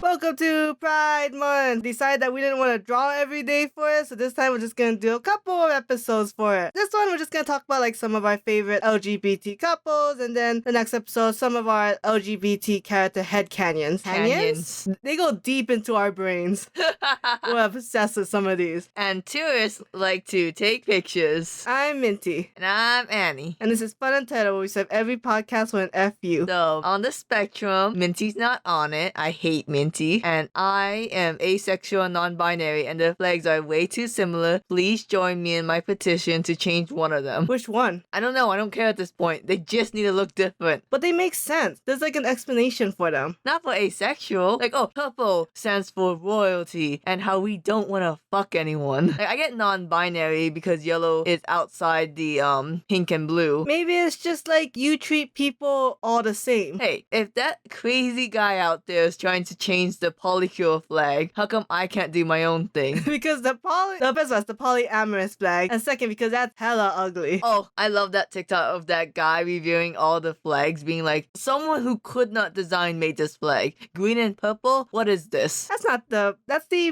Welcome to Pride Month. Decided that we didn't want to draw every day for it, so this time we're just gonna do a couple of episodes for it. This one we're just gonna talk about like some of our favorite LGBT couples, and then the next episode some of our LGBT character headcanons. Canyons. They go deep into our brains. We're obsessed with some of these. And tourists like to take pictures. I'm Minty. And I'm Annie. And this is FunUntitled, where we serve every podcast with an FU. So, on the spectrum, Minty's not on it. I hate Minty. And I am asexual and non-binary, and the flags are way too similar. Please join me in my petition to change one of them. Which one? I don't know. I don't care at this point. They just need to look different. But they make sense. There's like an explanation for them. Not for asexual. Like, oh, purple stands for royalty and how we don't want to fuck anyone. Like, I get non-binary because yellow is outside the pink and blue. Maybe it's just like you treat people all the same. Hey, if that crazy guy out there is trying to change the polycule flag, how come I can't do my own thing? Because the first one's the polyamorous flag, and second because that's hella ugly. Oh, I love that TikTok of that guy reviewing all the flags, being like, someone who could not design made this flag. Green and purple? What is this? That's the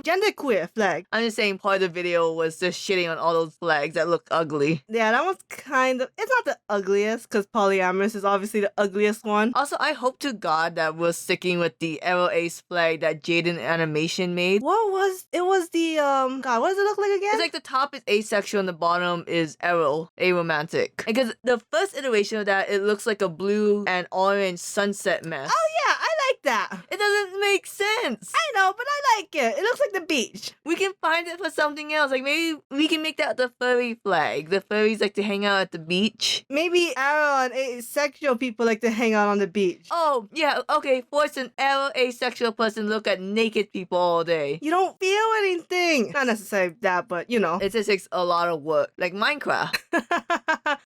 genderqueer flag. I'm just saying part of the video was just shitting on all those flags that look ugly. Yeah, that one's it's not the ugliest, because polyamorous is obviously the ugliest one. Also, I hope to God that we're sticking with the Arrow Ace flag that Jaden Animation made. It was the, God, what does it look like again? It's like the top is asexual and the bottom is Arrow, aromantic. Because the first iteration of that, it looks like a blue and orange sunset mess. Oh yeah, I like that. It doesn't make sense. I know, but I like it. It looks like the beach. We can find it for something else. Like maybe we can make that the furry flag. The furries like to hang out at the beach. Maybe Arrow and asexual people like to hang out on the beach. Oh, yeah, okay. Force an Arrow asexual person look at naked people all day. You don't feel anything. Not necessarily that, but you know. It just takes a lot of work. Like Minecraft.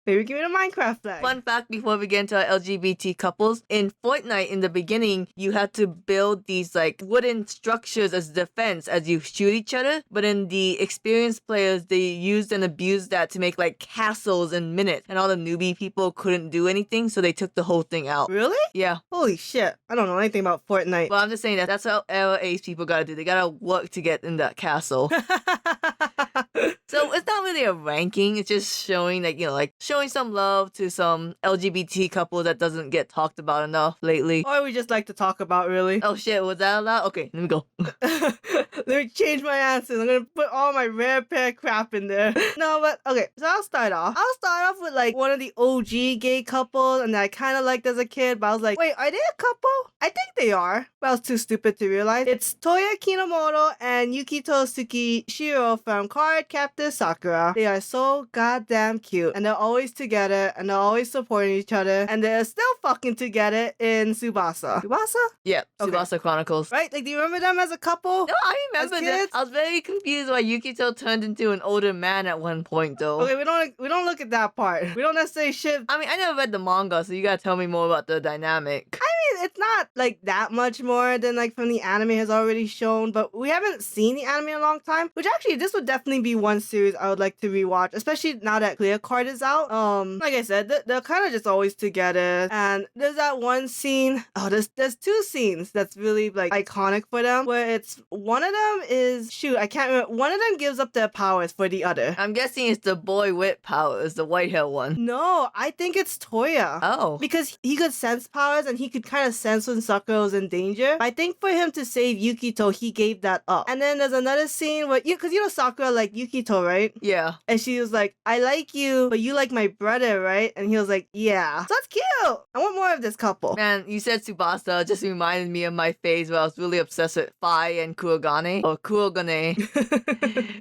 Maybe give it a Minecraft flag. Fun fact before we get into our LGBT couples, in Fortnite in the beginning, you had to build these like wooden structures as defense as you shoot each other. But in the experienced players, they used and abused that to make like castles in minutes. And all the newbie people couldn't do anything, so they took the whole thing out. Really? Yeah. Holy shit. I don't know anything about Fortnite. Well, I'm just saying that's how Arrow Ace people gotta do. They gotta work to get in that castle. So it's not really a ranking. It's just showing that, like showing some love to some LGBT couple that doesn't get talked about enough lately. Or we just like to talk about, really. Oh shit, was that allowed? Okay, let me go. Let me change my answers. I'm gonna put all my rare pair crap in there. No, but okay, so I'll start off with like one of the OG gay couples and that I kind of liked as a kid, but I was like, wait, are they a couple? I think they are, but I was too stupid to realize. It's Toya Kinomoto and Yukito Tsukishiro from Card Captor Sakura. They are so goddamn cute, and they're always together, and they're always supporting each other, and they're still fucking together in Tsubasa. Tsubasa? Yeah, Okay. Tsubasa Chronicles. Right? Like, do you remember them as a couple? No, I remember As that. kids? I was very confused why Yukito turned into an older man at one point, though. Okay, we don't look at that part. We don't necessarily ship. I mean, I never read the manga, so you gotta tell me more about the dynamic. I mean, it's not like that much more than like from the anime has already shown, but we haven't seen the anime in a long time. Which actually, this would definitely be one series I would like to rewatch, especially now that Clear Card is out. Like I said, they're kind of just always together, and there's that one scene. Oh, there's two scenes that's really like iconic for them, where it's one of them is I can't remember. One of them gives up their powers for the other. I'm guessing it's the boy with powers, the white hair one. No, I think it's Toya. Oh. Because he could sense powers and he could kind of sense when Sakura was in danger. But I think for him to save Yukito, he gave that up. And then there's another scene where, because you know Sakura like Yukito, right? Yeah. And she was like, I like you, but you like my brother, right? And he was like, yeah. So that's cute. I want more of this couple. Man, you said Tsubasa just reminded me of my phase where I was really obsessed with Fai and Kurogane. Or Kurogane.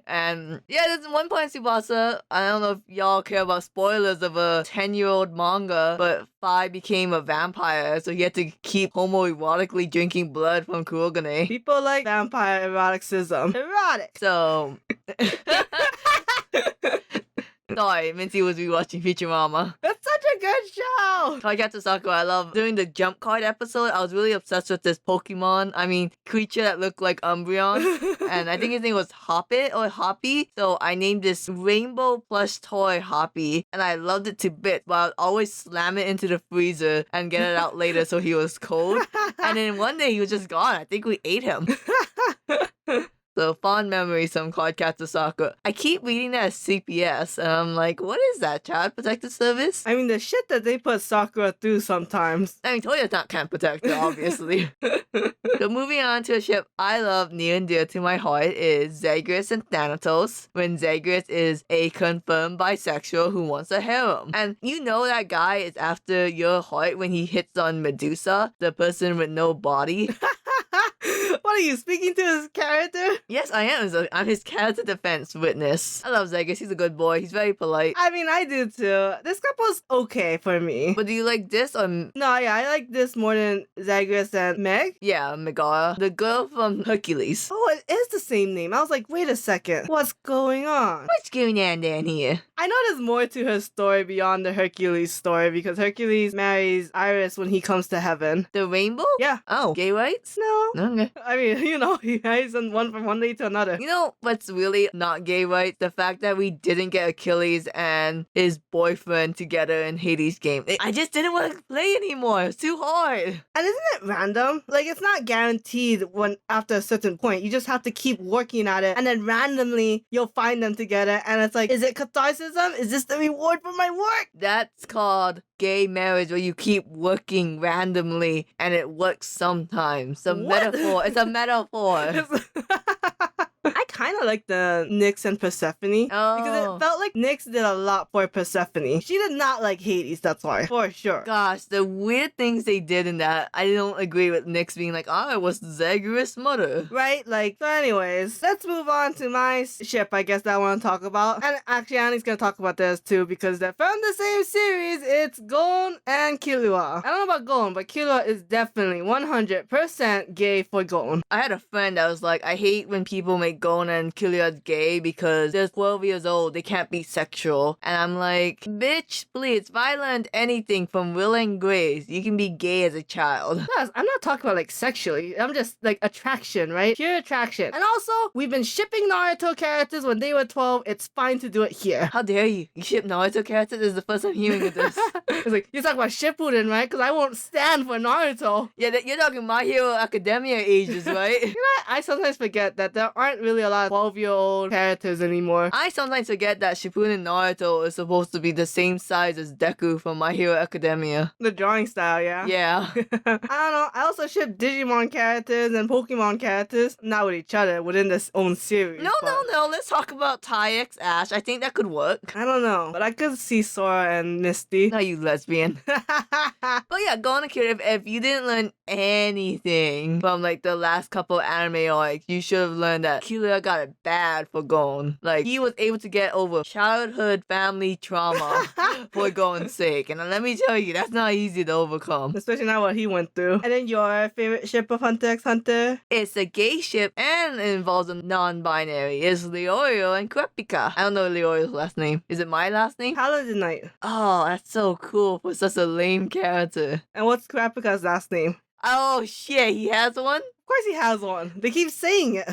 And yeah, there's one point in Tsubasa, I don't know if y'all care about spoilers of a 10-year-old manga, but Fai became a vampire, so he had to keep homoerotically drinking blood from Kurogane. People like vampire eroticism. Erotic. So... Sorry, Minty was rewatching Futurama. That's such a a good show. Cardcaptor Sakura, I love. During the Jump Card episode, I was really obsessed with this creature that looked like Umbreon. And I think his name was Hoppit or Hoppy. So I named this rainbow plush toy Hoppy. And I loved it to bits, but I would always slam it into the freezer and get it out later so he was cold. And then one day he was just gone. I think we ate him. So fond memories from Cardcaptor Sakura. I keep reading that as CPS, and I'm like, what is that, Child Protective Service? I mean, the shit that they put Sakura through sometimes. I mean, Toya's not Camp Protector, obviously. So moving on to a ship I love near and dear to my heart is Zagreus and Thanatos, when Zagreus is a confirmed bisexual who wants a harem. And you know that guy is after your heart when he hits on Medusa, the person with no body. What are you, speaking to his character? Yes, I am. I'm his character defense witness. I love Zagreus. He's a good boy. He's very polite. I mean, I do too. This couple's okay for me. But do you like this or... No, yeah, I like this more than Zagreus and Meg. Yeah, Megara. The girl from Hercules. Oh, it is the same name. I was like, wait a second. What's going on? What's going on down here? I know there's more to her story beyond the Hercules story because Hercules marries Iris when he comes to heaven. The rainbow? Yeah. Oh, gay rights? No. Okay. I mean, you know, he marries from one day to another. You know what's really not gay rights? The fact that we didn't get Achilles and his boyfriend together in Hades' game. I just didn't want to play anymore. It's too hard. And isn't it random? Like, it's not guaranteed when after a certain point. You just have to keep working at it, and then randomly you'll find them together, and it's like, is it catharsis? Is this the reward for my work? That's called gay marriage, where you keep working randomly and it works sometimes. It's a metaphor. It's a metaphor. I kind of like the Nyx and Persephone because it felt like Nyx did a lot for Persephone. She did not like Hades, that's why, for sure. Gosh, the weird things they did in that, I don't agree with Nyx being like, I was Zagreus' mother. Right? Like, so anyways, let's move on to my ship, I guess, that I want to talk about. And actually, Annie's going to talk about this too because they're from the same series. It's Gon and Killua. I don't know about Gon, but Killua is definitely 100% gay for Gon. I had a friend that was like, I hate when people make Gon and Killua gay because they're 12 years old, they can't be sexual. And I'm like, bitch, please, if I learned anything from Will and Grace, you can be gay as a child. Yes, I'm not talking about like sexually, I'm just like attraction, right? Pure attraction. And also, we've been shipping Naruto characters when they were 12, it's fine to do it here. How dare you? You ship Naruto characters? This is the first time hearing of this. It's like, you're talking about Shippuden, right? Because I won't stand for Naruto. Yeah, you're talking My Hero Academia ages, right? You know, I sometimes forget that there aren't really a lot of 12-year-old characters anymore. I sometimes forget that Shippuden Naruto is supposed to be the same size as Deku from My Hero Academia. The drawing style, yeah. Yeah. I don't know. I also ship Digimon characters and Pokemon characters, not with each other, within this own series. No. Let's talk about Ty X Ash. I think that could work. I don't know, but I could see Sora and Misty. No, you lesbian. But yeah, Gon and Killua, if you didn't learn anything from like the last couple anime arcs, you should have learned that Killua got it bad for Gon. Like, he was able to get over childhood family trauma for Gon's sake. And let me tell you, that's not easy to overcome. Especially not what he went through. And then your favorite ship of Hunter x Hunter? It's a gay ship and it involves a non-binary. It's Leorio and Kurapika. I don't know Leorio's last name. Is it my last name? Paladin Knight. Oh, that's so cool for such a lame character. And what's Kurapika's last name? Oh shit, he has one? Of course he has one. They keep saying it.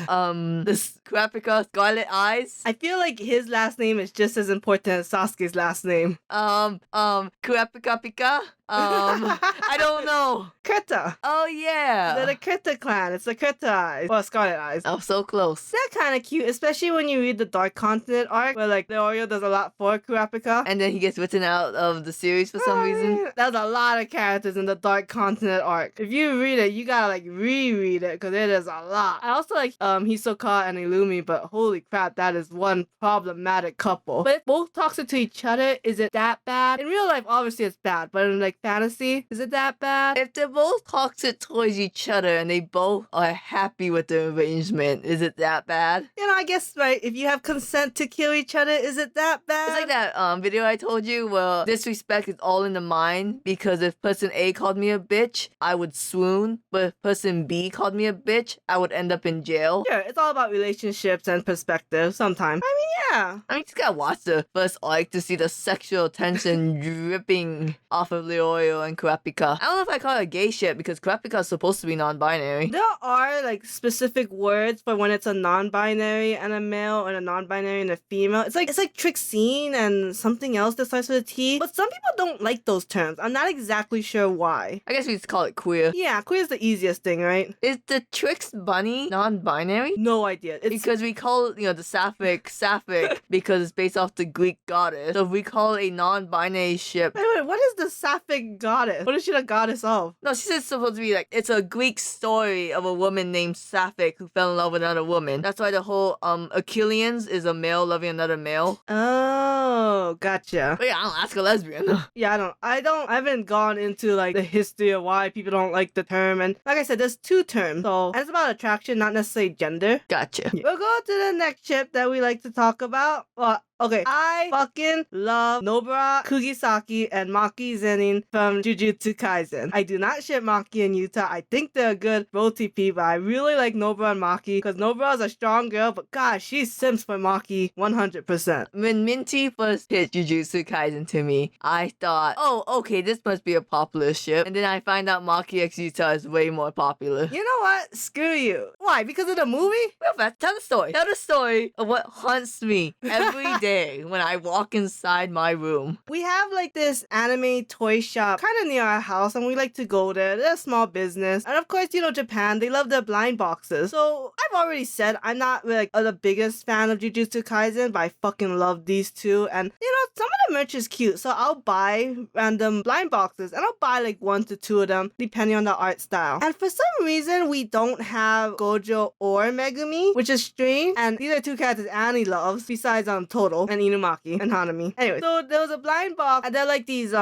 This Kurapika Scarlet Eyes? I feel like his last name is just as important as Sasuke's last name. Kurapika Pika? I don't know. Krita. Oh yeah. They're the Krita clan. It's the Krita Eyes. Well, Scarlet Eyes. Oh, so close. They're kind of cute, especially when you read the Dark Continent arc, where like Leorio does a lot for Kurapika. And then he gets written out of the series for some reason. There's a lot of characters in the Dark Continent arc. If you read it, you gotta like reread it because it is a lot. I also like Hisoka and Illumi, but holy crap, that is one problematic couple. But if both toxic to each other, is it that bad? In real life, obviously it's bad, but in like fantasy, is it that bad? If they're both toxic towards each other and they both are happy with the arrangement, is it that bad? You know, I guess, right, if you have consent to kill each other, is it that bad? It's like that video I told you where disrespect is all in the mind, because if person A called me a bitch, I would swoon, but if person B called me a bitch, I would end up in jail. Sure, it's all about relationships and perspective sometimes. I mean, yeah. I mean, just gotta watch the first arc to see the sexual tension dripping off of Leorio and Kurapika. I don't know if I call it a gay ship because Kurapika is supposed to be non-binary. There are like specific words for when it's a non-binary and a male and a non-binary and a female. It's like Trixine and something else that starts with a T. But some people don't like those terms. I'm not exactly sure why. I guess we just call it queer. Yeah, queer is the easiest thing, right? Is the Trix bunny non-binary? No idea. It's Because we call, the Sapphic because it's based off the Greek goddess. So if we call it a non-binary ship. Wait, what is the Sapphic goddess? What is she the goddess of? No, she's just supposed to be like, it's a Greek story of a woman named Sapphic who fell in love with another woman. That's why the whole Achilleans is a male loving another male. Oh, gotcha. But yeah, I don't ask a lesbian. Yeah, I haven't gone into like the history of why people don't like the term. And like I said, there's two terms. So, and it's about attraction, not necessarily gender. Gotcha. We'll go to the next ship that we like to talk about. Well, okay, I fucking love Nobara Kugisaki and Maki Zenin from Jujutsu Kaisen. I do not ship Maki and Yuta. I think they're a good role TP, but I really like Nobara and Maki because Nobara is a strong girl, but gosh, she's sims for Maki 100%. When Minty first pitched Jujutsu Kaisen to me, I thought, oh, okay, this must be a popular ship. And then I find out Maki x Yuta is way more popular. You know what? Screw you. Why? Because of the movie? Real fast, tell the story. Tell the story of what haunts me every day when I walk inside my room. We have like this anime toy shop kind of near our house, and we like to go there. They're a small business. And of course, Japan, they love their blind boxes. So I've already said I'm not like the biggest fan of Jujutsu Kaisen, but I fucking love these two. And some of the merch is cute. So I'll buy random blind boxes, and I'll buy like 1 to 2 of them, depending on the art style. And for some reason, we don't have Gojo or Megumi, which is strange. And these are 2 characters Annie loves, besides Toto and Inumaki and Hanami. Anyway, so there was a blind box, and they're like these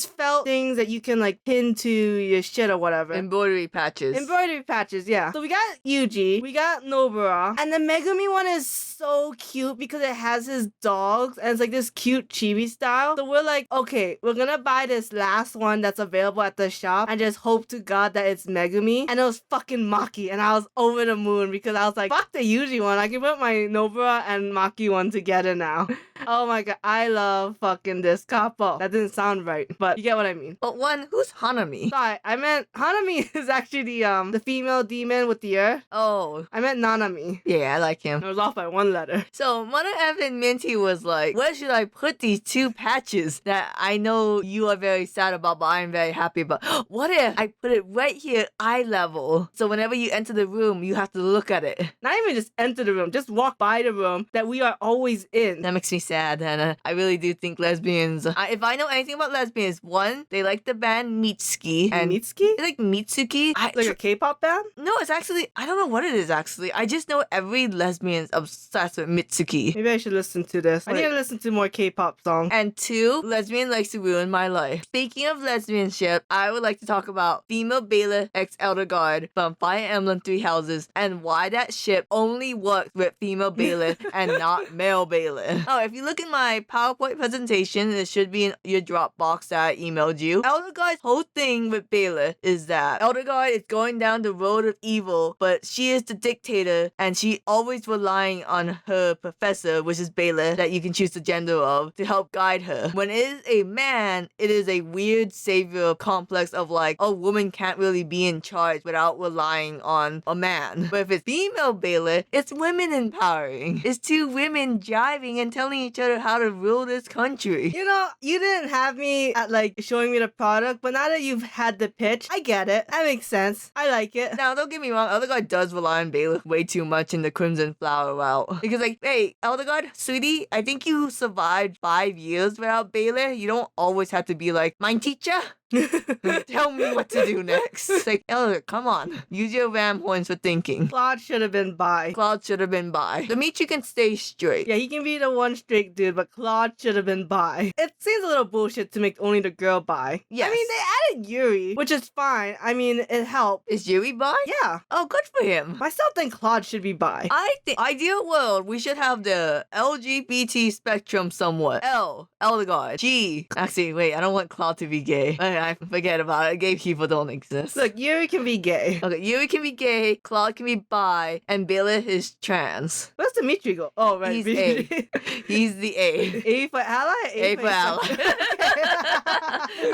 felt things that you can like pin to your shit or whatever. Embroidery patches. Yeah. So we got Yuji, we got Nobara, and the Megumi one is so cute because it has his dogs, and it's like this cute chibi style. So we're like, okay, we're gonna buy this last one that's available at the shop and just hope to God that it's Megumi. And it was fucking Maki, and I was over the moon because I was like, fuck the Yuji one. I can put my Nobara and Maki one together now. Oh my god, I love fucking this couple. That didn't sound right, but you get what I mean. But who's Hanami? Sorry, I meant Hanami is actually the female demon with the ear. Oh. I meant Nanami. Yeah, I like him. I was off by 1 letter. So Mother Evan Minty was like, where should I put these 2 patches that I know you are very sad about, but I'm very happy about? What if I put it right here, eye level? So whenever you enter the room, you have to look at it. Not even just enter the room, just walk by the room that we are always in. That makes me sad, and I really do think lesbians, if I know anything about lesbians, 1, they like the band Mitsuki. And Mitsuki? They like Mitsuki. Like a K-pop band? No, it's actually, I don't know what it is actually. I just know every lesbian's obsessed with Mitsuki. Maybe I should listen to this. I need to listen to more K-pop songs. And 2, lesbian likes to ruin my life. Speaking of lesbianship, I would like to talk about female Bela x Elder Guard from Fire Emblem 3 Houses and why that ship only works with female Bela and not male Bela. Oh, if you look at my PowerPoint presentation, it should be in your Dropbox that I emailed you. Elder Guard's whole thing with Bela is that Elder Guard is going down the road of evil, but she is the dictator and she always relying on her professor, which is Bela, that you can choose the gender of, to help guide her. When it is a man, it is a weird savior complex of like, a woman can't really be in charge without relying on a man. But if it's female Bela, it's women empowering. It's 2 women jiving and telling each other how to rule this country. You didn't have me at like showing me the product, but now that you've had the pitch, I get it. That makes sense. I like it. Now, don't get me wrong, Elder Guard does rely on Bela way too much in the Crimson Flower route. Because like, hey, Elder Guard, sweetie, I think you survived 5 years without Bela. You don't always have to be like, my teacher? Tell me what to do next. Like, Elder, come on. Use your ram horns for thinking. Claude should have been bi. Dimitri can stay straight. Yeah, he can be the one straight dude, but Claude should have been bi. It seems a little bullshit to make only the girl bi. Yes. I mean, they added Yuri, which is fine. I mean, it helped. Is Yuri bi? Yeah. Oh, good for him. Myself think Claude should be bi. I think ideal world, we should have the LGBT spectrum somewhat. Elder G. Actually, wait, I don't want Cloud to be gay. I forget about it. Gay people don't exist. Look, Yuri can be gay. Okay, Yuri can be gay, Cloud can be bi, and Bailiff is trans. Where's Dimitri go? Oh, right. He's A. He's the A. A for ally? A for ally.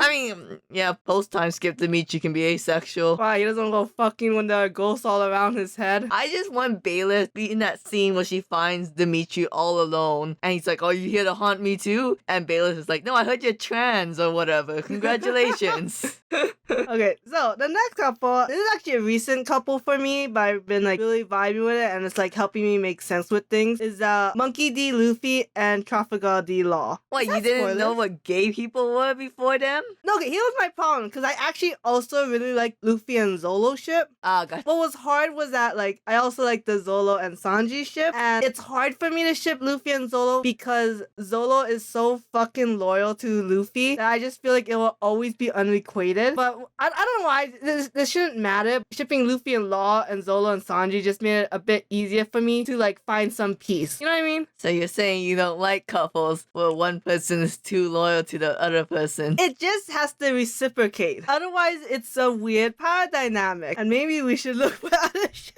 I mean, yeah, post-time skip Dimitri can be asexual. Wow, he doesn't go fucking when there are ghosts all around his head. I just want Bailiff to be in that scene where she finds Dimitri all alone. And he's like, oh, you here to haunt me too? And Bailiff is like, no, I heard you're trans or whatever. Congratulations. Okay, so the next couple, this is actually a recent couple for me, but I've been like really vibing with it and it's like helping me make sense with things, is Monkey D. Luffy and Trafalgar D. Law. What, you didn't know what gay people were before them? No, okay, here was my problem, because I actually also really like Luffy and Zolo ship. Ah, gotcha. What was hard was that, like, I also like the Zolo and Sanji ship, and it's hard for me to ship Luffy and Zolo because Zolo is so fucking loyal to Luffy that I just feel like it will always be unrequited. But I don't know why, this shouldn't matter. Shipping Luffy and Law and Zolo and Sanji just made it a bit easier for me to, like, find some peace. You know what I mean? So you're saying you don't like couples where one person is too loyal to the other person? It just has to reciprocate. Otherwise, it's a weird power dynamic. And maybe we should look for other shit.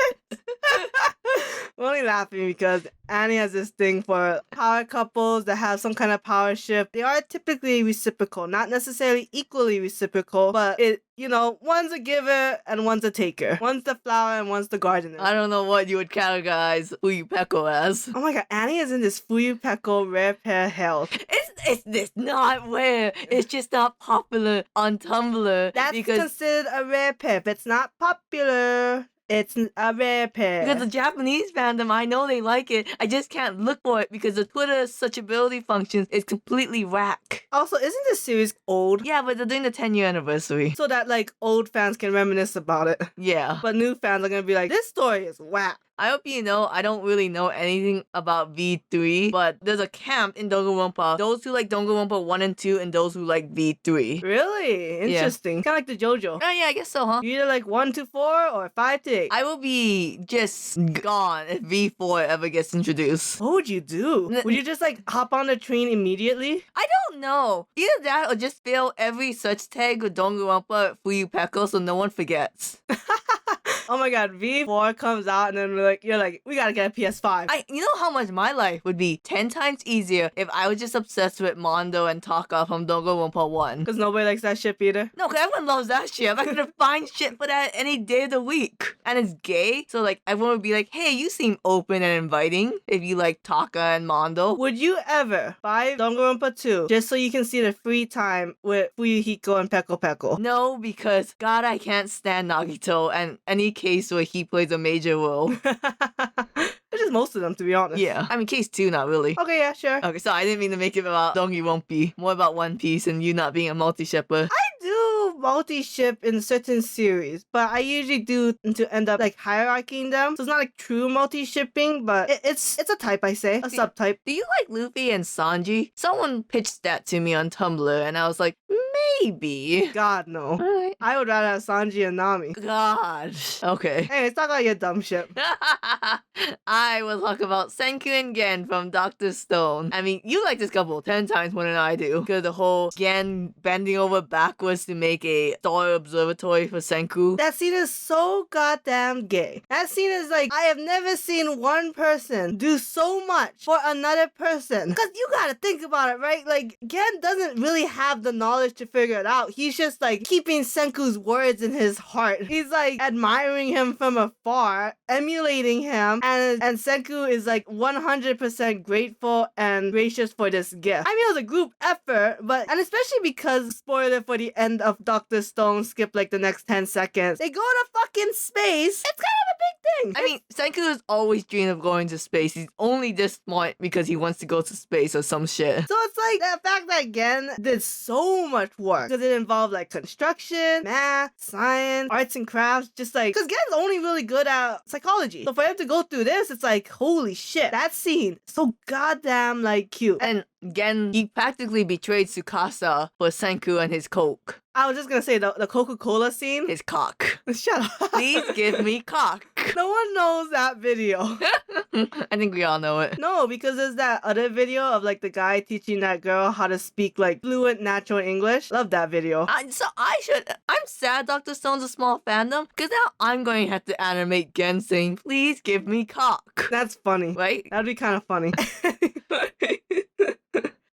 I'm only laughing because Annie has this thing for power couples that have some kind of power shift. They are typically reciprocal, not necessarily equally reciprocal, but one's a giver and one's a taker. One's the flower and one's the gardener. I don't know what you would categorize Uyupeko as. Oh my god, Annie is in this Fuyupeko rare pair health. It's not rare. It's just not popular on Tumblr. That's considered a rare pair. If it's not popular, it's a rare pair. Because the Japanese fandom, I know they like it. I just can't look for it because the Twitter searchability functions is completely whack. Also, isn't this series old? Yeah, but they're doing the 10-year anniversary. So that, like, old fans can reminisce about it. Yeah. But new fans are gonna be like, this story is whack. I hope you know I don't really know anything about V3, but there's a camp in Danganronpa. Those who like Danganronpa 1 and 2 and those who like V3. Really? Interesting. Kind of like the JoJo. Oh yeah, I guess so, huh? You either like 1 to 4 or 5 to 8. I will be just gone if V4 ever gets introduced. What would you do? Would you just like hop on the train immediately? I don't know. Either that or just fill every search tag with Danganronpa Fuyupeko so no one forgets. Oh my god, V4 comes out and then you're like, we gotta get a PS5. You know how much my life would be 10 times easier if I was just obsessed with Mondo and Taka from Danganronpa 1. Because nobody likes that ship either. No, because everyone loves that shit. I'm not gonna find shit for that any day of the week. And it's gay, so like everyone would be like, hey, you seem open and inviting if you like Taka and Mondo. Would you ever buy Danganronpa 2 just so you can see the free time with Fuyuhiko and Peko Peko? No, because God, I can't stand Nagito and any case where he plays a major role. It's just most of them, to be honest. Yeah. I mean, case 2, not really. Okay, yeah, sure. Okay, so I didn't mean to make it about Danganronpa. More about One Piece and you not being a multi-shipper. I do multi-ship in certain series, but I usually do to end up like hierarchying them. So it's not like true multi-shipping, but it's a type, I say. A subtype. Do you like Luffy and Sanji? Someone pitched that to me on Tumblr and I was like, maybe. God, no. Alright. I would rather have Sanji and Nami. God. Okay. Anyways, talk about your dumb ship. I will talk about Senku and Gen from Dr. Stone. I mean, you like this couple 10 times more than I do. Because the whole Gen bending over backwards to make a star observatory for Senku. That scene is so goddamn gay. That scene is like, I have never seen one person do so much for another person. Because you gotta think about it, right? Like, Gen doesn't really have the knowledge to figure it out. He's just like keeping Senku's words in his heart. He's like admiring him from afar, emulating him, and Senku is like 100% grateful and gracious for this gift. I mean, it was a group effort, and especially because, spoiler for the end of Dr. Stone, skip like the next 10 seconds, they go to fucking space. It's kind of a big thing. I mean, Senku has always dreamed of going to space. He's only this smart because he wants to go to space or some shit. So it's like the fact that Gen did so much work because it involved like construction, math, science, arts and crafts, just like because Gen's only really good at psychology. So for him to go through this, it's like holy shit, that scene so goddamn like cute. And Gen, he practically betrayed Tsukasa for Senku and his coke. I was just gonna say the Coca-Cola scene. His cock. Shut up. Please give me cock. No one knows that video. I think we all know it. No, because there's that other video of like the guy teaching that girl how to speak like fluent natural English. Love that video. I'm sad Dr. Stone's a small fandom because now I'm going to have to animate Gen saying, please give me cock. That's funny. Right? That'd be kind of funny.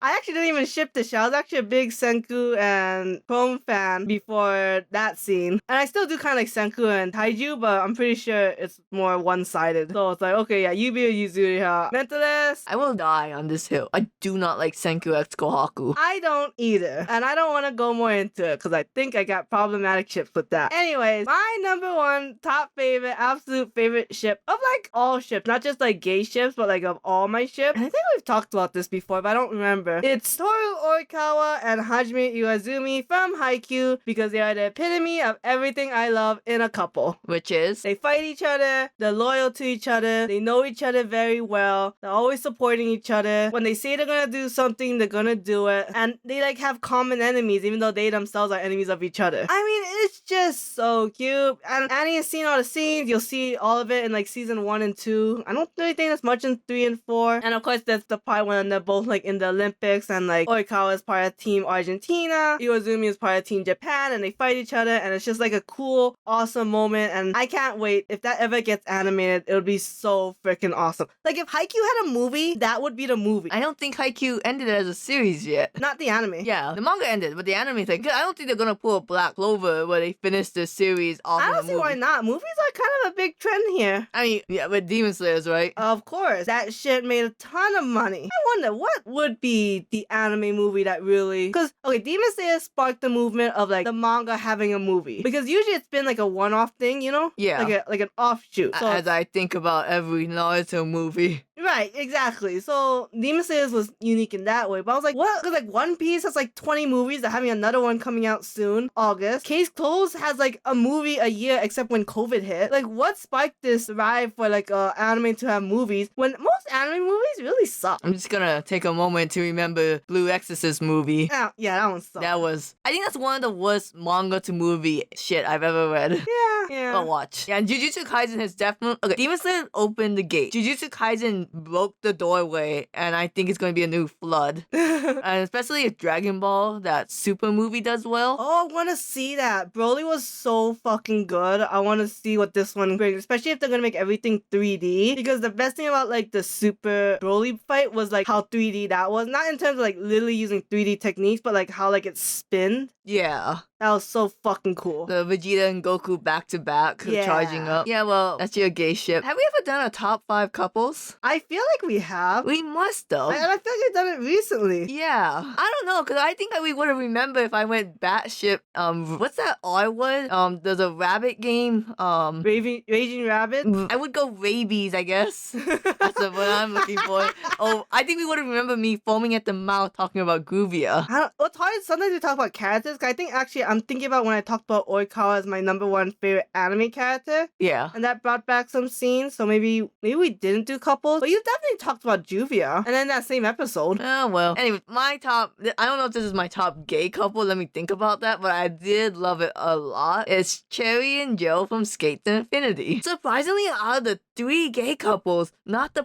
I actually didn't even ship this shit. I was actually a big Senku and Chrome fan before that scene. And I still do kind of like Senku and Taiju, but I'm pretty sure it's more one-sided. So it's like, okay, yeah, Yubi or Yuzuriha. Mentalist. I will die on this hill. I do not like Senku X Kohaku. I don't either. And I don't want to go more into it because I think I got problematic ships with that. Anyways, my number one top favorite, absolute favorite ship of like all ships, not just like gay ships, but like of all my ships. And I think we've talked about this before, but I don't remember. It's Toru Oikawa and Hajime Iwazumi from Haikyuu because they are the epitome of everything I love in a couple. Which is? They fight each other, they're loyal to each other, they know each other very well, they're always supporting each other. When they say they're gonna do something, they're gonna do it. And they like have common enemies even though they themselves are enemies of each other. I mean, it's just so cute. And Annie has seen all the scenes, you'll see all of it in like season 1 and 2. I don't really think there's much in 3 and 4. And of course, there's the part when they're both like in the Olympics and like Oikawa is part of Team Argentina, Iwazumi is part of Team Japan, and they fight each other, and it's just like a cool, awesome moment. And I can't wait. If that ever gets animated, it'll be so freaking awesome. Like if Haikyuu had a movie, that would be the movie. I don't think Haikyuu ended as a series yet. Not the anime. Yeah, the manga ended, but the anime thing, I don't think they're gonna pull a Black Clover where they finish the series off. I don't see why not. Movies are kind of a big trend here. I mean, yeah, with Demon Slayers, right? Of course. That shit made a ton of money. I wonder what would be the anime movie that really... Because, okay, Demon Slayer sparked the movement of, like, the manga having a movie. Because usually it's been, like, a one-off thing, you know? Yeah. Like an offshoot. So as I think about every Naruto movie. Right, exactly. So Demon Slayer was unique in that way. But I was like, what? Because like One Piece has like 20 movies. They're having another one coming out soon, August. Case Closed has like a movie a year, except when COVID hit. Like, what spiked this drive for like anime to have movies when most anime movies really suck? I'm just gonna take a moment to remember Blue Exorcist movie. Yeah, that one sucked. I think that's one of the worst manga to movie shit I've ever read. Yeah. But watch. Yeah, and Jujutsu Kaisen has definitely... Okay, Demon Slayer opened the gate. Jujutsu Kaisen broke the doorway, and I think it's going to be a new flood. And especially if Dragon Ball, that super movie, does well. Oh, I want to see that. Broly was so fucking good. I want to see what this one brings, especially if they're going to make everything 3D. Because the best thing about like the super Broly fight was like how 3D that was. Not in terms of like literally using 3D techniques, but like how like it spinned. Yeah. That was so fucking cool. The Vegeta and Goku back to back charging up. Yeah, well, that's your gay ship. Have we ever done a top 5 couples? I feel like we have. We must though. And I feel like I've done it recently. Yeah. I don't know, because I think that we would have remembered if I went batshit. What's that R word? There's a rabbit game. Raging Rabbit? I would go rabies, I guess. That's what I'm looking for. Oh, I think we would have remembered me foaming at the mouth talking about Groovia. It's hard sometimes we talk about characters, 'cause I think actually I'm thinking about when I talked about Oikawa as my number one favorite anime character. Yeah. And that brought back some scenes, so maybe we didn't do couples. But you definitely talked about Juvia. And then that same episode. Oh, well. Anyway, my top... I don't know if this is my top gay couple. Let me think about that. But I did love it a lot. It's Cherry and Joe from Skate to Infinity. Surprisingly, out of the 3 gay couples, not the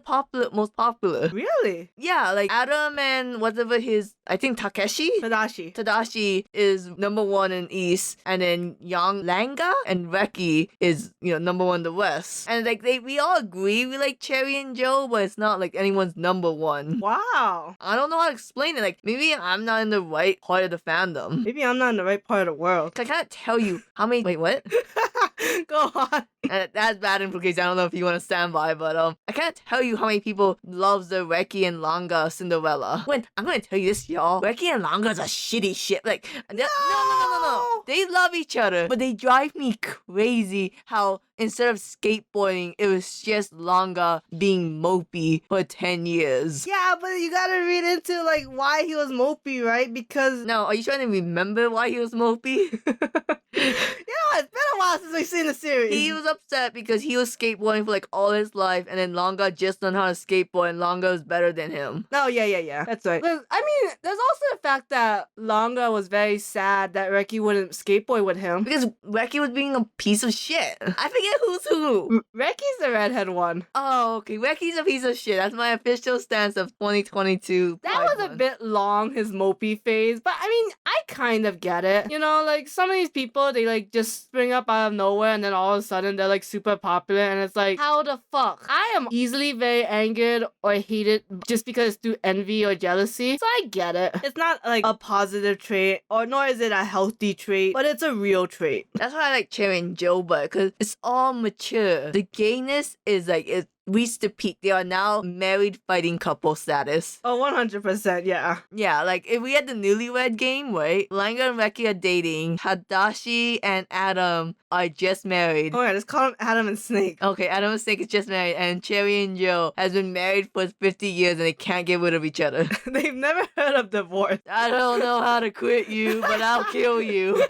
most popular. Really? Yeah, like Adam and whatever his... I think Takeshi? Tadashi is number 1 in East, and then Yang Langa and Reki is, number 1 in the West. And like we all agree we like Cherry and Joe, but it's not like anyone's number 1. Wow. I don't know how to explain it. Like, maybe I'm not in the right part of the fandom. Maybe I'm not in the right part of the world. I can't tell you how many... Wait, what? Go on. And that's bad implication. I don't know if you want to stand by, but I can't tell you how many people loves the Reki and Langa Cinderella. I'm gonna tell you this, y'all. Reki and Langa is a shitty shit. Like, no. They love each other, but they drive me crazy how instead of skateboarding, it was just Longa being mopey for 10 years. Yeah, but you gotta read into like why he was mopey, right? Because Now, are you trying to remember why he was mopey? it's been a while since we've seen the series. He was upset because he was skateboarding for like all his life, and then Longa just learned how to skateboard, and Longa was better than him. No, yeah. That's right. But, I mean, there's also the fact that Longa was very sad that Reki wouldn't skateboard with him. Because Reki was being a piece of shit. I forget who's who. Reki's the redhead one. Oh, okay. Reki's a piece of shit. That's my official stance of 2022. That was a bit long, his mopey phase, but I mean, I kind of get it. You know, like, some of these people, they, like, just spring up out of nowhere and then all of a sudden they're, like, super popular and it's like, how the fuck? I am easily very angered or hated just because it's through envy or jealousy, so I get it. It's not, like, a positive trait, or nor is it a healthy trait, but it's a real trait. That's why I like Cherry and Joba, because it's all mature. The gayness is, like, it's reached the peak. They are now married fighting couple status. Oh, 100%, yeah. Yeah, like if we had the newlywed game, right? Langa and Reki are dating. Hadashi and Adam are just married. Oh yeah, just call them Adam and Snake. Okay, Adam and Snake is just married, and Cherry and Joe has been married for 50 years and they can't get rid of each other. They've never heard of divorce. I don't know how to quit you, but I'll kill you.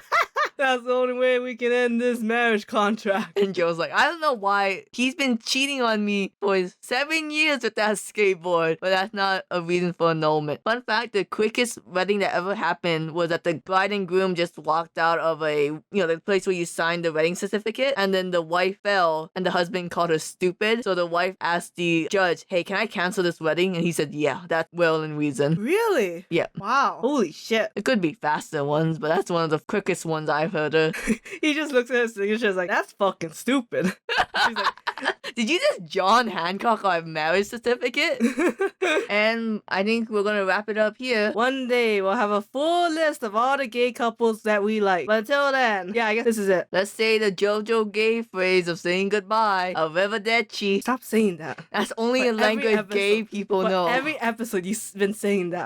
That's the only way we can end this marriage contract. And Joe's like, I don't know why he's been cheating on me for 7 years with that skateboard, but that's not a reason for annulment. Fun fact, the quickest wedding that ever happened was that the bride and groom just walked out of the place where you signed the wedding certificate, and then the wife fell and the husband called her stupid. So the wife asked the judge, hey, can I cancel this wedding? And he said, yeah, that's well and reason. Really? Yeah. Wow. Holy shit. It could be faster ones, but that's one of the quickest ones I've heard of. He just looks at his signature and is like, that's fucking stupid. She's like, did you just John Hancock our marriage certificate? And I think we're gonna wrap it up here. one day we'll have a full list of all the gay couples that we like. But until then, yeah, I guess this is it. Let's say the JoJo gay phrase of saying goodbye. Arrivederci. Stop saying that. That's only For a every language episode- gay people For know. every episode, you've been saying that.